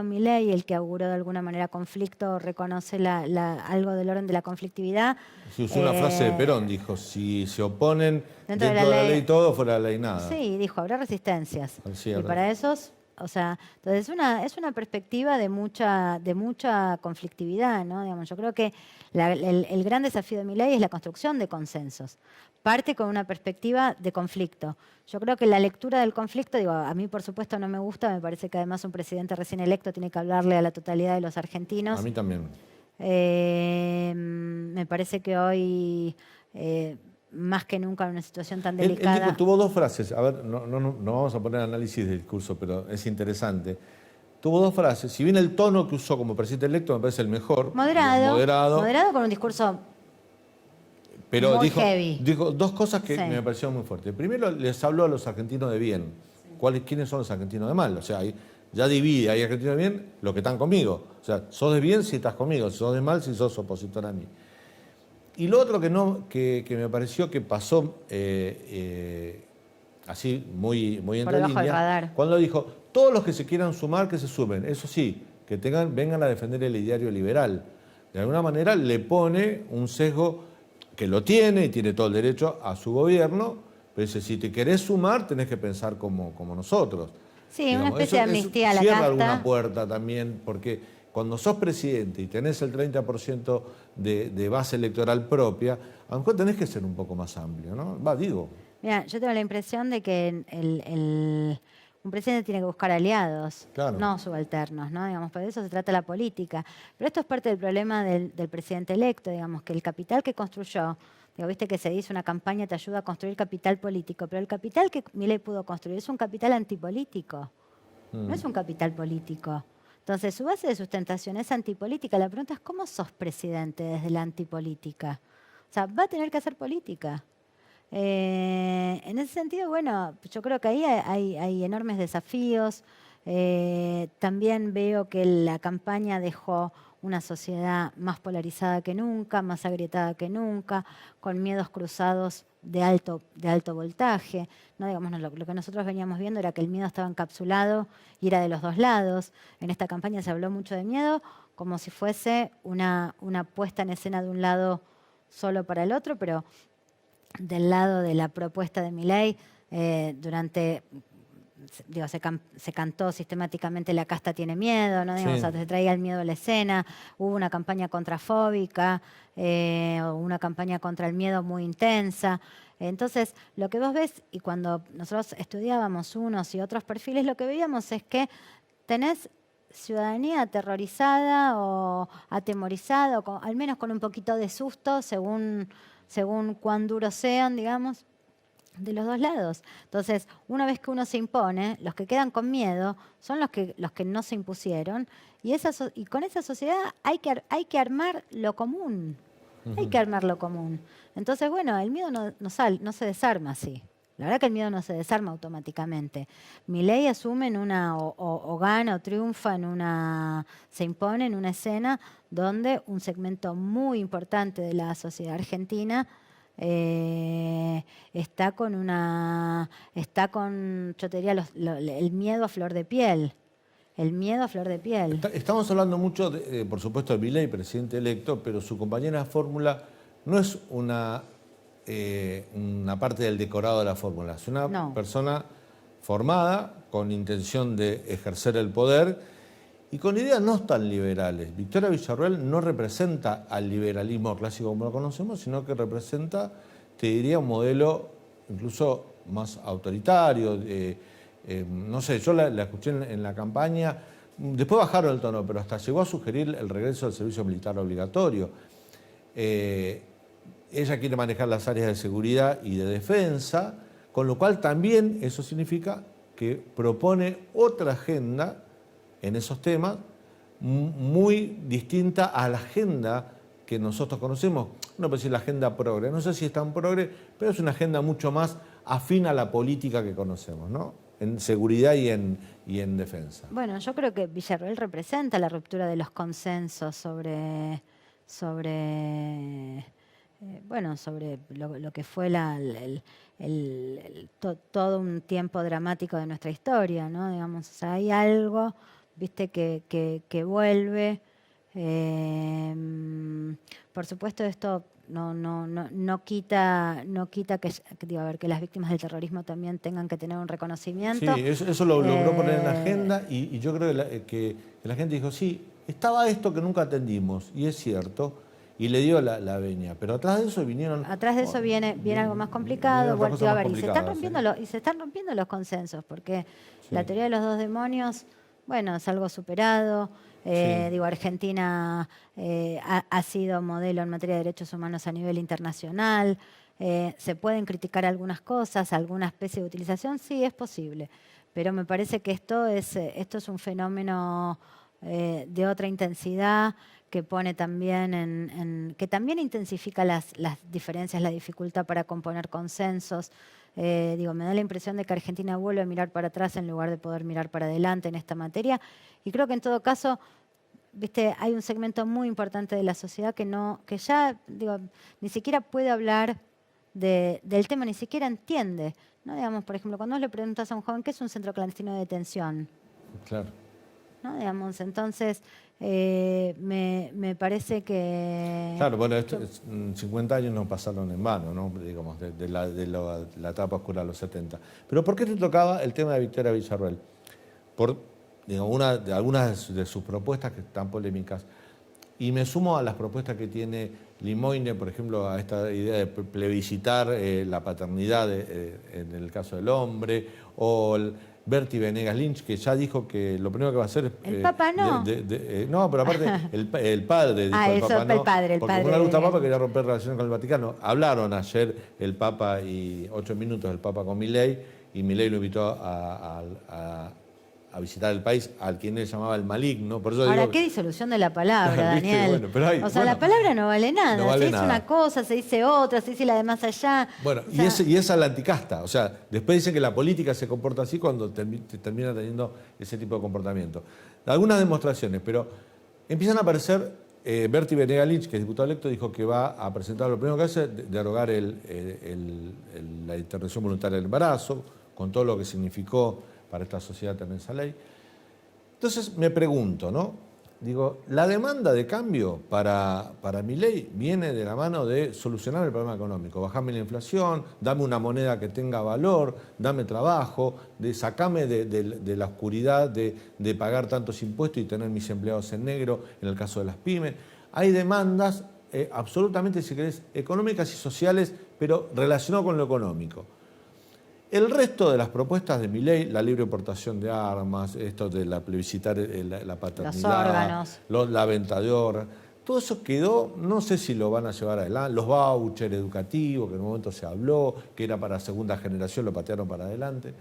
Speaker 2: Milei el que auguró de alguna manera conflicto, reconoce algo del orden de la conflictividad.
Speaker 1: Se usó una frase de Perón, dijo, si se oponen
Speaker 2: Dentro
Speaker 1: dentro
Speaker 2: de
Speaker 1: de
Speaker 2: la
Speaker 1: la
Speaker 2: ley
Speaker 1: ley todo, fuera de la ley nada.
Speaker 2: Sí, dijo, habrá resistencias.
Speaker 1: Sí,
Speaker 2: Y
Speaker 1: habrá.
Speaker 2: para esos, o sea, entonces es una perspectiva de mucha conflictividad, ¿no? Digamos, yo creo que el gran desafío de Milei es la construcción de consensos. Parte con una perspectiva de conflicto. Yo creo que la lectura del conflicto, digo, a mí por supuesto no me gusta, me parece que además un presidente recién electo tiene que hablarle a la totalidad de los argentinos.
Speaker 1: A mí también.
Speaker 2: Me parece que hoy, más que nunca en una situación tan
Speaker 1: Él
Speaker 2: delicada...
Speaker 1: tuvo dos frases, a ver, no vamos a poner análisis del discurso, pero es interesante. Tuvo dos frases, si bien el tono que usó como presidente electo me parece el mejor.
Speaker 2: Moderado con un discurso
Speaker 1: pero
Speaker 2: muy
Speaker 1: dijo,
Speaker 2: heavy.
Speaker 1: dijo dos cosas que
Speaker 2: Sí.
Speaker 1: me parecieron muy fuertes. Primero, les habló a los argentinos de bien. ¿Quiénes son los argentinos de mal? O sea, ya divide, hay argentinos de bien, los que están conmigo. O sea, sos de bien si estás conmigo, sos de mal si sos opositor a mí. Y lo otro que me pareció que pasó así, muy entre
Speaker 2: Por debajo del
Speaker 1: líneas,
Speaker 2: radar.
Speaker 1: cuando dijo, todos los que se quieran sumar, que se sumen. Eso sí, que vengan a defender el ideario liberal. De alguna manera le pone un sesgo que lo tiene y tiene todo el derecho a su gobierno, pero dice, si te querés sumar, tenés que pensar como nosotros.
Speaker 2: Sí,
Speaker 1: Digamos,
Speaker 2: una especie de amnistía a la
Speaker 1: cierra
Speaker 2: casta.
Speaker 1: alguna puerta también, porque cuando sos presidente y tenés el 30% de base electoral propia, a lo mejor tenés que ser un poco más amplio, ¿no? Digo.
Speaker 2: Mira, yo tengo la impresión de que un presidente tiene que buscar aliados,
Speaker 1: Claro.
Speaker 2: no subalternos, ¿no? Digamos, por eso se trata la política. Pero esto es parte del problema del presidente electo, digamos, que el capital que construyó, digo, viste que se dice una campaña te ayuda a construir capital político, pero el capital que Milei pudo construir es un capital antipolítico, no es un capital político. Entonces, su base de sustentación es antipolítica. La pregunta es, ¿cómo sos presidente desde la antipolítica? O sea, va a tener que hacer política. En ese sentido, bueno, yo creo que ahí hay enormes desafíos. También veo que la campaña dejó una sociedad más polarizada que nunca, más agrietada que nunca, con miedos cruzados de alto voltaje. No, digamos, lo que nosotros veníamos viendo era que el miedo estaba encapsulado y era de los dos lados. En esta campaña se habló mucho de miedo, como si fuese una puesta en escena de un lado solo para el otro, pero del lado de la propuesta de Milei, se cantó sistemáticamente la casta tiene miedo, ¿no? Digamos,
Speaker 1: Sí.
Speaker 2: se traía el miedo a la escena, hubo una campaña contrafóbica, una campaña contra el miedo muy intensa. Entonces, lo que vos ves, y cuando nosotros estudiábamos unos y otros perfiles, lo que veíamos es que tenés ciudadanía aterrorizada o atemorizada, o al menos con un poquito de susto, según cuán duros sean, digamos, de los dos lados. Entonces, una vez que uno se impone, los que quedan con miedo son los que no se impusieron, y con esa sociedad hay que armar lo común. Hay que armar lo común. Entonces, bueno, el miedo no se desarma así. La verdad que el miedo no se desarma automáticamente. Milei asume o gana o triunfa se impone en una escena donde un segmento muy importante de la sociedad argentina está con, yo te diría, el miedo a flor de piel. El miedo a flor de piel.
Speaker 1: Estamos hablando mucho, por supuesto, de Milei, presidente electo, pero su compañera de fórmula no es una parte del decorado de la fórmula. Es una persona formada, con intención de ejercer el poder y con ideas no tan liberales. Victoria Villarruel no representa al liberalismo clásico como lo conocemos, sino que representa, te diría, un modelo incluso más autoritario. No sé, yo la escuché en la campaña, después bajaron el tono, pero hasta llegó a sugerir el regreso del servicio militar obligatorio. Ella quiere manejar las áreas de seguridad y de defensa, con lo cual también eso significa que propone otra agenda en esos temas muy distinta a la agenda que nosotros conocemos. Uno puede decir la agenda progre, no sé si es tan progre, pero es una agenda mucho más afín a la política que conocemos, ¿no? En seguridad y en defensa.
Speaker 2: Bueno, yo creo que Villarroel representa la ruptura de los consensos sobre lo que fue todo un tiempo dramático de nuestra historia, ¿no? Digamos, o sea, hay algo, viste, que vuelve. Por supuesto, esto no quita digo, a ver, que las víctimas del terrorismo también tengan que tener un
Speaker 1: Sí,
Speaker 2: reconocimiento.
Speaker 1: eso lo logró poner en la
Speaker 2: Eh,
Speaker 1: agenda y yo creo que la gente dijo, sí, estaba esto que nunca atendimos, y es cierto, y le dio la venia. Pero atrás de eso vinieron...
Speaker 2: Atrás de eso viene algo más
Speaker 1: vinieron
Speaker 2: complicado.
Speaker 1: otras
Speaker 2: Bueno,
Speaker 1: cosas
Speaker 2: a
Speaker 1: más
Speaker 2: ver,
Speaker 1: complicadas.
Speaker 2: y se están rompiendo los consensos, porque la
Speaker 1: Sí,
Speaker 2: teoría de los dos demonios, bueno, es algo superado.
Speaker 1: sí,
Speaker 2: Digo, Argentina ha sido modelo en materia de derechos humanos a nivel internacional. Se pueden criticar algunas cosas, alguna especie de utilización, sí, es posible. Pero me parece que esto es un fenómeno de otra intensidad que pone también que también intensifica las diferencias, la dificultad para componer consensos. Digo, me da la impresión de que Argentina vuelve a mirar para atrás en lugar de poder mirar para adelante en esta materia. Y creo que en todo caso, viste, hay un segmento muy importante de la sociedad que ya, digo, ni siquiera puede hablar del tema, ni siquiera entiende. ¿No? Digamos, por ejemplo, cuando vos le preguntas a un joven qué es un centro clandestino de detención,
Speaker 1: claro.
Speaker 2: ¿no? Digamos, entonces me parece que,
Speaker 1: Claro, bueno, 50 años no pasaron en vano, ¿no? Digamos, de la etapa oscura a los 70. Pero ¿por qué te tocaba el tema de Victoria Villarroel? Por algunas de sus propuestas que están polémicas. Y me sumo a las propuestas que tiene Limoine, por ejemplo, a esta idea de plebiscitar la paternidad en el caso del hombre, o Bertie Venegas Lynch, que ya dijo que lo primero que va a hacer es...
Speaker 2: el Papa no.
Speaker 1: no, pero aparte el padre dijo el
Speaker 2: Eso,
Speaker 1: Papa no,
Speaker 2: el padre.
Speaker 1: porque como no le gusta el Papa quería romper relaciones con el Vaticano. Hablaron ayer el Papa y 8 minutos el Papa con Milei, y Milei lo invitó a visitar el país, al quien él llamaba el maligno. Por eso
Speaker 2: Ahora,
Speaker 1: digo,
Speaker 2: qué disolución de la palabra,
Speaker 1: ¿viste?
Speaker 2: Daniel.
Speaker 1: Bueno, pero
Speaker 2: O sea, la palabra no vale nada.
Speaker 1: no vale
Speaker 2: se dice
Speaker 1: nada.
Speaker 2: una cosa, se dice otra, se dice la de más allá.
Speaker 1: Bueno,
Speaker 2: O sea,
Speaker 1: y esa es la anticasta. O sea, después dicen que la política se comporta así cuando termina teniendo ese tipo de comportamiento. Algunas demostraciones, pero empiezan a aparecer. Bertie Venegas Lynch, que es diputado electo, dijo que va a presentar, lo primero que hace es derogar la interrupción voluntaria del embarazo, con todo lo que significó para esta sociedad también esa ley. Entonces me pregunto, ¿no? Digo, la demanda de cambio para Milei viene de la mano de solucionar el problema económico, bajarme la inflación, dame una moneda que tenga valor, dame trabajo, sacame de la oscuridad de pagar tantos impuestos y tener mis empleados en negro, en el caso de las pymes. Hay demandas absolutamente, si querés, económicas y sociales, pero relacionadas con lo económico. El resto de las propuestas de Milei, la libre importación de armas, esto de plebiscitar la paternidad,
Speaker 2: los órganos.
Speaker 1: la venta de órganos, todo eso quedó, no sé si lo van a llevar adelante, los vouchers educativos, que en un momento se habló, que era para segunda generación, lo patearon para adelante.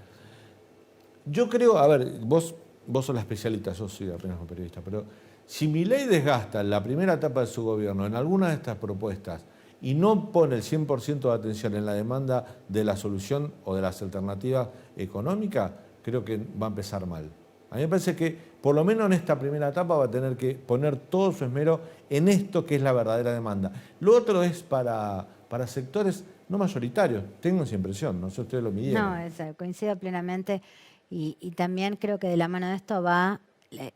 Speaker 1: Yo creo, a ver, vos sos la especialista, yo soy apenas un periodista, pero si Milei desgasta la primera etapa de su gobierno en alguna de estas propuestas y no pone el 100% de atención en la demanda de la solución o de las alternativas económicas, creo que va a empezar mal. A mí me parece que, por lo menos en esta primera etapa, va a tener que poner todo su esmero en esto que es la verdadera demanda. Lo otro es para sectores no mayoritarios, tengo esa impresión, no sé, ustedes lo midieron.
Speaker 2: No, coincido plenamente. Y también creo que de la mano de esto va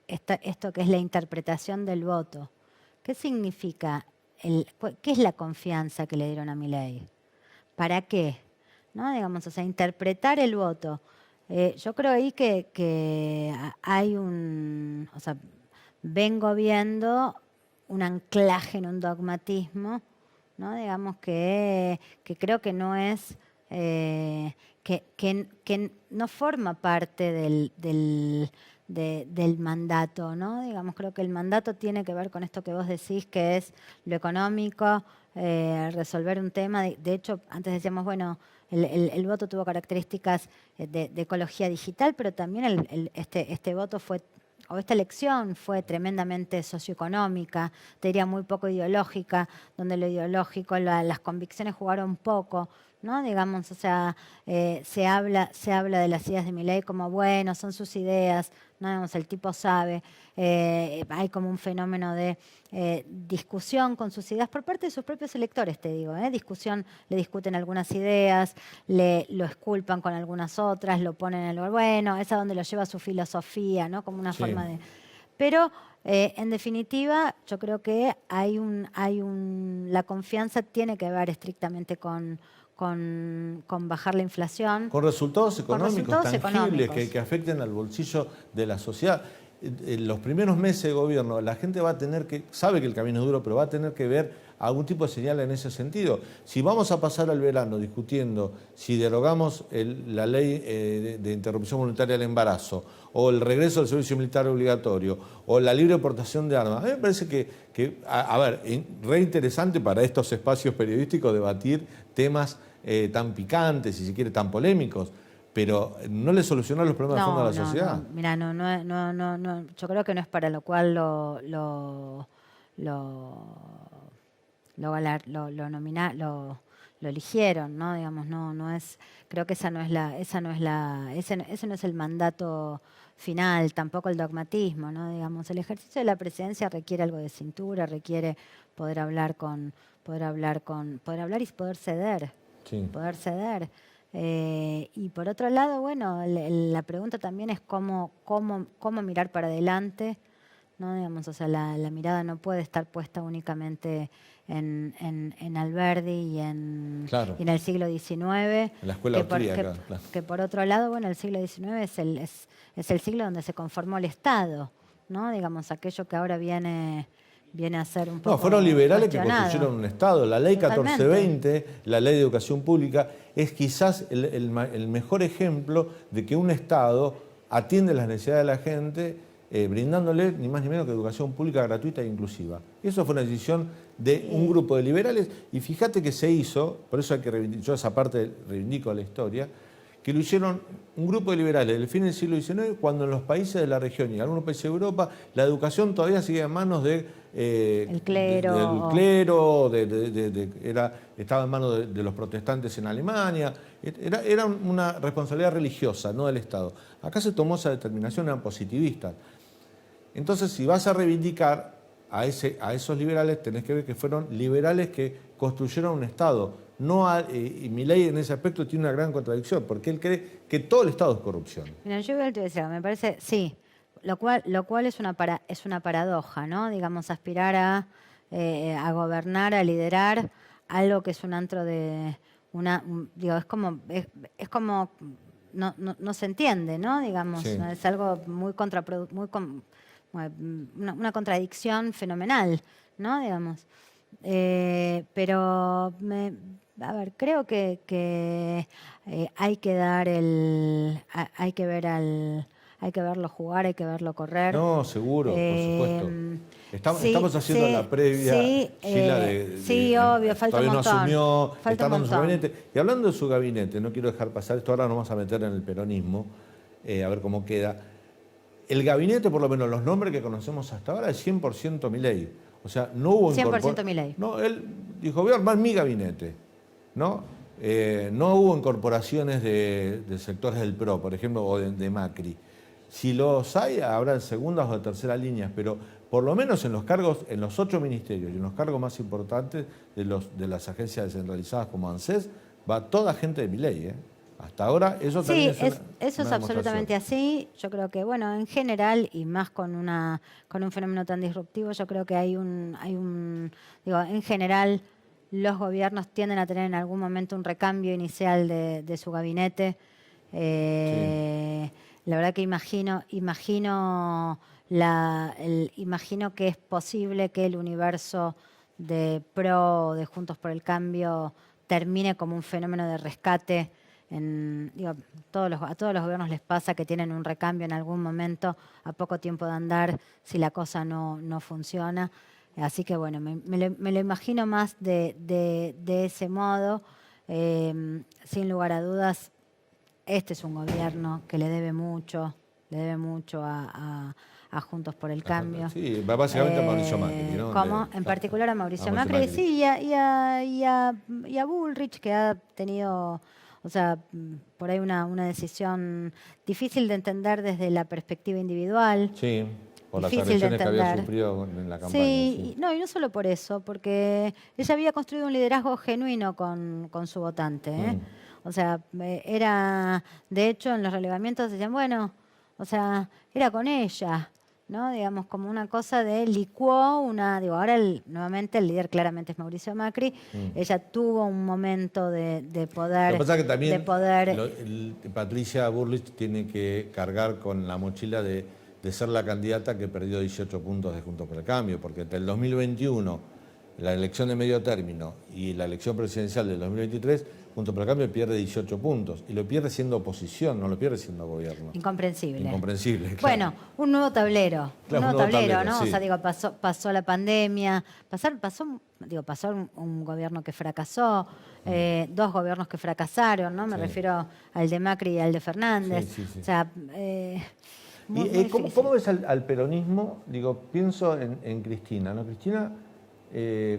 Speaker 2: esto que es la interpretación del voto. ¿Qué significa? ¿Qué es la confianza que le dieron a Milei? ¿Para qué? ¿No? Digamos, o sea, interpretar el voto. Yo creo ahí que hay o sea, vengo viendo un anclaje en un dogmatismo, ¿no? Digamos que creo que no es, que no forma parte del mandato, ¿no? Digamos, creo que el mandato tiene que ver con esto que vos decís, que es lo económico, resolver un tema. De hecho, antes decíamos, bueno, el voto tuvo características de ecología digital, pero también este voto fue o esta elección fue tremendamente socioeconómica, te diría muy poco ideológica, donde lo ideológico, las convicciones jugaron poco, ¿no? Digamos, o sea, se habla de las ideas de Milei como, bueno, son sus ideas, ¿no? Digamos, el tipo sabe, hay como un fenómeno de discusión con sus ideas por parte de sus propios electores, te digo, discusión, le discuten algunas ideas, lo esculpan con algunas otras, lo ponen en el lugar, bueno, es a donde lo lleva su filosofía, ¿no? Como una
Speaker 1: Sí.
Speaker 2: forma de... Pero, en definitiva, yo creo que la confianza tiene que ver estrictamente con bajar la inflación.
Speaker 1: Con resultados
Speaker 2: Con
Speaker 1: económicos
Speaker 2: resultados
Speaker 1: tangibles
Speaker 2: económicos.
Speaker 1: que afecten al bolsillo de la sociedad. En los primeros meses de gobierno, la gente va a tener que, sabe que el camino es duro, pero va a tener que ver algún tipo de señal en ese sentido. Si vamos a pasar al verano discutiendo si derogamos la ley de interrupción voluntaria del embarazo, o el regreso del servicio militar obligatorio, o la libre aportación de armas, a mí me parece a ver, re interesante para estos espacios periodísticos debatir temas tan picantes, si se quiere, tan polémicos, pero no le solucionó los problemas de fondo a la sociedad.
Speaker 2: No, mira, no, yo creo que no es para lo cual lo eligieron, ¿no? Digamos, no es, creo que ese no es el mandato final, tampoco el dogmatismo, ¿no? Digamos, el ejercicio de la presidencia requiere algo de cintura, requiere poder hablar y poder ceder.
Speaker 1: Sí.
Speaker 2: Poder ceder. Y por otro lado, bueno, la pregunta también es cómo mirar para adelante, ¿no? Digamos, o sea, la mirada no puede estar puesta únicamente en Alberdi
Speaker 1: Claro.
Speaker 2: y en el siglo XIX.
Speaker 1: En la escuela austríaca, claro.
Speaker 2: Que por otro lado, bueno, el siglo XIX es el siglo donde se conformó el Estado, ¿no? Digamos, aquello que ahora viene a ser un poco
Speaker 1: No, fueron liberales que
Speaker 2: cuestionado.
Speaker 1: construyeron un Estado. La ley
Speaker 2: Totalmente.
Speaker 1: 1420, la ley de educación pública, es quizás el mejor ejemplo de que un Estado atiende las necesidades de la gente brindándole ni más ni menos que educación pública gratuita e inclusiva. Eso fue una decisión de un grupo de liberales y fíjate que se hizo, por eso hay que reivindicar, yo esa parte reivindico la historia, que lo hicieron un grupo de liberales del fin del siglo XIX, cuando en los países de la región y en algunos países de Europa la educación todavía seguía en manos de
Speaker 2: el clero.
Speaker 1: del clero, estaba en manos de los protestantes en Alemania. Era una responsabilidad religiosa, no del Estado. Acá se tomó esa determinación, eran positivistas. Entonces, si vas a reivindicar a esos liberales, tenés que ver que fueron liberales que construyeron un Estado. Y Milei en ese aspecto tiene una gran contradicción, porque él cree que todo el Estado es corrupción.
Speaker 2: Mira, yo te decía, me parece, sí, lo cual es una paradoja, ¿no? Digamos, aspirar a gobernar, a liderar algo que es un antro de digo, es como no se entiende, ¿no? Digamos,
Speaker 1: Sí.
Speaker 2: ¿no? Es algo muy una contradicción fenomenal, ¿no? Digamos. Pero a ver, creo que hay que dar hay que verlo jugar, hay que verlo correr.
Speaker 1: No, seguro, por supuesto. Estamos haciendo la previa,
Speaker 2: sí,
Speaker 1: Gila,
Speaker 2: sí, obvio, falta
Speaker 1: todavía
Speaker 2: un montón.
Speaker 1: no asumió,
Speaker 2: Falta
Speaker 1: está
Speaker 2: un
Speaker 1: armando su
Speaker 2: montón.
Speaker 1: gabinete. Y hablando de su gabinete, no quiero dejar pasar esto, ahora nos vamos a meter en el peronismo, a ver cómo queda. El gabinete, por lo menos los nombres que conocemos hasta ahora, es 100% Milei. O sea, no hubo
Speaker 2: 100% Milei.
Speaker 1: No, él dijo, voy a armar mi gabinete, ¿no? No hubo incorporaciones de sectores del PRO, por ejemplo, o de Macri. Si los hay, habrá en segundas o de terceras líneas, pero por lo menos en los cargos, en los 8 ministerios y en los cargos más importantes de las agencias descentralizadas como ANSES, va toda gente de Milei, ¿eh? Hasta ahora eso también
Speaker 2: Sí, eso es absolutamente así. Yo creo que, bueno, en general, y más con un fenómeno tan disruptivo, yo creo que digo, en general, los gobiernos tienden a tener en algún momento un recambio inicial de su gabinete. La verdad que imagino que es posible que el universo de PRO, de Juntos por el Cambio, termine como un fenómeno de rescate. A todos los gobiernos les pasa que tienen un recambio en algún momento a poco tiempo de andar si la cosa no funciona. Así que bueno, me lo imagino más de ese modo. Sin lugar a dudas, este es un gobierno que le debe mucho a a Juntos por el Cambio.
Speaker 1: Sí, básicamente a Mauricio Macri, ¿no?
Speaker 2: Como en particular a Mauricio Macri,
Speaker 1: Macri.
Speaker 2: sí, y a Bullrich, que ha tenido, o sea, por ahí una decisión difícil de entender desde la perspectiva individual.
Speaker 1: Sí, por las
Speaker 2: Difícil de
Speaker 1: agresiones que había
Speaker 2: entender.
Speaker 1: sufrido en la campaña.
Speaker 2: Sí, y no solo por eso, porque ella había construido un liderazgo genuino con su votante. ¿eh? O sea, era, de hecho, en los relevamientos decían, bueno, o sea, era con ella, ¿no? Digamos, como una cosa de licuó una, digo, ahora nuevamente el líder claramente es Mauricio Macri. Ella tuvo un momento de poder.
Speaker 1: Lo que pasa es que también
Speaker 2: de poder,
Speaker 1: Patricia Bullrich tiene que cargar con la mochila de ser la candidata que perdió 18 puntos de Juntos por el Cambio, porque entre el 2021, la elección de medio término y la elección presidencial del 2023, Juntos por el Cambio pierde 18 puntos, y lo pierde siendo oposición, no lo pierde siendo gobierno.
Speaker 2: Incomprensible.
Speaker 1: Incomprensible, claro.
Speaker 2: Bueno, un nuevo tablero.
Speaker 1: Claro,
Speaker 2: un nuevo tablero, ¿no?
Speaker 1: sí.
Speaker 2: O sea, digo, pasó la pandemia, pasó un gobierno que fracasó, dos gobiernos que fracasaron, ¿no? Me refiero al de Macri y al de Fernández.
Speaker 1: Sí.
Speaker 2: O sea, muy
Speaker 1: ¿Cómo ves al peronismo? Digo, pienso en Cristina, ¿no? Cristina,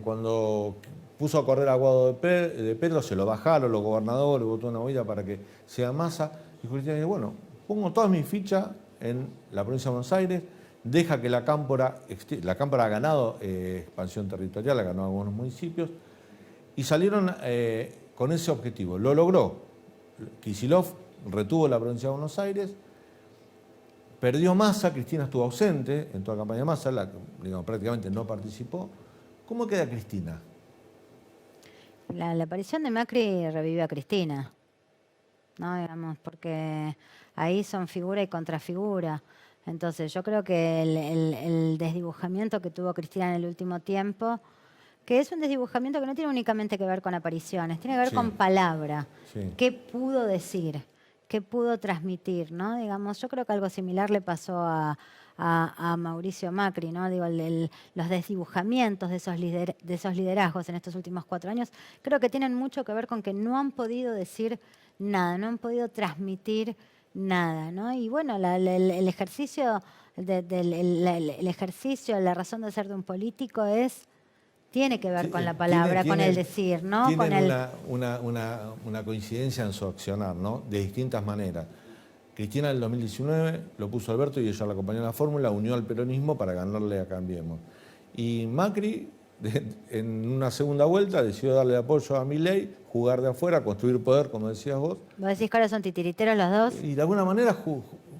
Speaker 1: cuando puso a correr a Guado de Pedro, se lo bajaron los gobernadores, votó una movida para que sea Massa. Y Cristina dice, bueno, pongo todas mis fichas en la provincia de Buenos Aires, deja que la Cámpora ha ganado expansión territorial, ha ganado algunos municipios, y salieron con ese objetivo. Lo logró. Kicillof retuvo la provincia de Buenos Aires, perdió Massa, Cristina estuvo ausente en toda la campaña de Massa, prácticamente no participó. ¿Cómo queda Cristina?
Speaker 2: La aparición de Macri revive a Cristina, ¿no? Digamos, porque ahí son figura y contrafigura. Entonces yo creo que el desdibujamiento que tuvo Cristina en el último tiempo, que es un desdibujamiento que no tiene únicamente que ver con apariciones, tiene que ver con palabra.
Speaker 1: Sí.
Speaker 2: ¿Qué pudo decir? ¿Qué pudo transmitir? ¿No? Digamos, yo creo que algo similar le pasó a Mauricio Macri, ¿no? Digo, los desdibujamientos de esos liderazgos en estos últimos 4 años, creo que tienen mucho que ver con que no han podido decir nada, no han podido transmitir nada, ¿no? Y bueno, el ejercicio, el ejercicio, la razón de ser de un político tiene que ver con la palabra, con el decir, ¿no?
Speaker 1: Tienen una coincidencia en su accionar, ¿no? De distintas maneras. Cristina en el 2019 lo puso Alberto y ella la acompañó en la fórmula, unió al peronismo para ganarle a Cambiemos. Y Macri, en una segunda vuelta, decidió darle apoyo a Milei, jugar de afuera, construir poder, como decías vos.
Speaker 2: ¿Vos decís que ahora son titiriteros los dos?
Speaker 1: Y de alguna manera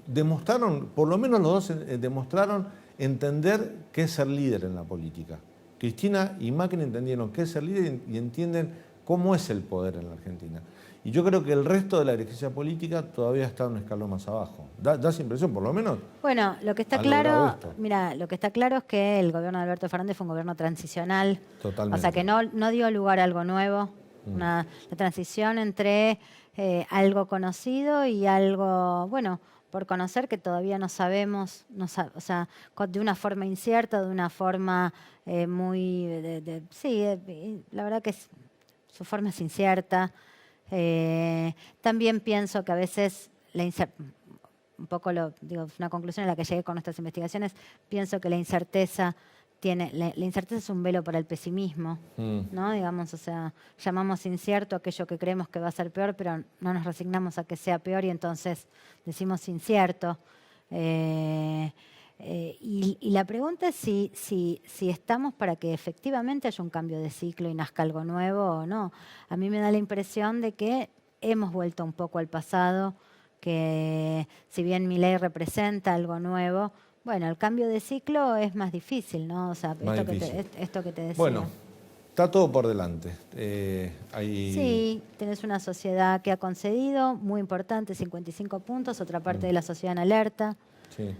Speaker 1: demostraron, por lo menos los dos demostraron entender qué es ser líder en la política. Cristina y Macri entendieron qué es ser líder y entienden cómo es el poder en la Argentina. Y yo creo que el resto de la dirigencia política todavía está un escalón más abajo. Da esa impresión, por lo menos.
Speaker 2: Bueno, lo que está claro, mira, lo que está claro es que el gobierno de Alberto Fernández fue un gobierno transicional.
Speaker 1: Totalmente.
Speaker 2: O sea, que no dio lugar a algo nuevo. La transición entre algo conocido y algo, bueno, por conocer que todavía no sabemos, o sea, de una forma incierta, de una forma muy, la verdad que su forma es incierta. También pienso que a veces un poco digo, una conclusión a la que llegué con nuestras investigaciones, pienso que la incerteza es un velo para el pesimismo, ¿no? Digamos, o sea, llamamos incierto aquello que creemos que va a ser peor, pero no nos resignamos a que sea peor y entonces decimos incierto. Y la pregunta es si estamos para que efectivamente haya un cambio de ciclo y nazca algo nuevo o no. A mí me da la impresión de que hemos vuelto un poco al pasado, que si bien Milei representa algo nuevo, bueno, el cambio de ciclo es más difícil, ¿no? O sea, esto que te decía.
Speaker 1: Bueno, está todo por delante.
Speaker 2: Sí, tenés una sociedad que ha concedido, muy importante, 55 puntos, otra parte de la sociedad en alerta. Sí.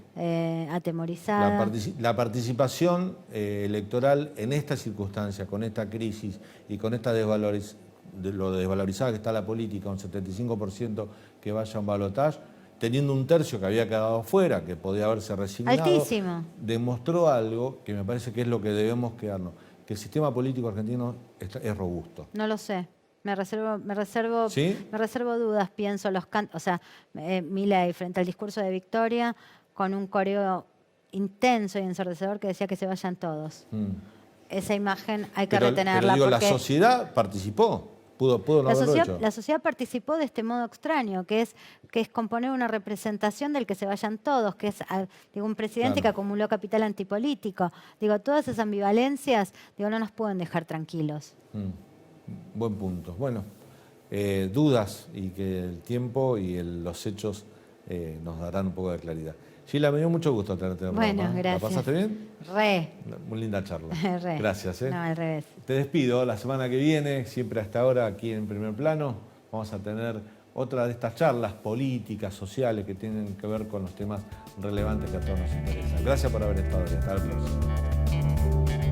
Speaker 2: Atemorizada.
Speaker 1: La participación electoral en esta circunstancia, con esta crisis y con esta lo desvalorizada que está la política, un 75% que vaya a un balotaje, teniendo un tercio que había quedado fuera, que podía haberse resignado,
Speaker 2: altísimo,
Speaker 1: demostró algo que me parece que es lo que debemos quedarnos, que el sistema político argentino es robusto.
Speaker 2: No lo sé. Me reservo dudas, pienso o sea, Milei frente al discurso de Victoria con un coreo intenso y ensordecedor que decía que se vayan todos. Esa imagen hay que
Speaker 1: Pero
Speaker 2: retenerla.
Speaker 1: digo, la
Speaker 2: porque
Speaker 1: sociedad participó, pudo no haberlo hecho.
Speaker 2: la sociedad participó de este modo extraño, que es componer una representación del que se vayan todos, que es digo, un presidente que acumuló capital antipolítico. Digo, todas esas ambivalencias, digo, no nos pueden dejar tranquilos.
Speaker 1: Buen punto. Bueno, dudas y que el tiempo y los hechos nos darán un poco de claridad. Sheila, me dio mucho gusto tenerte en el
Speaker 2: Bueno,
Speaker 1: programa.
Speaker 2: gracias.
Speaker 1: ¿La pasaste bien?
Speaker 2: Re.
Speaker 1: Muy linda charla.
Speaker 2: Re.
Speaker 1: Gracias.
Speaker 2: No, al revés.
Speaker 1: Te despido. La semana que viene, siempre hasta ahora, aquí en Primer Plano, vamos a tener otra de estas charlas políticas, sociales, que tienen que ver con los temas relevantes que a todos nos interesan. Gracias por haber estado aquí. Hasta la próxima.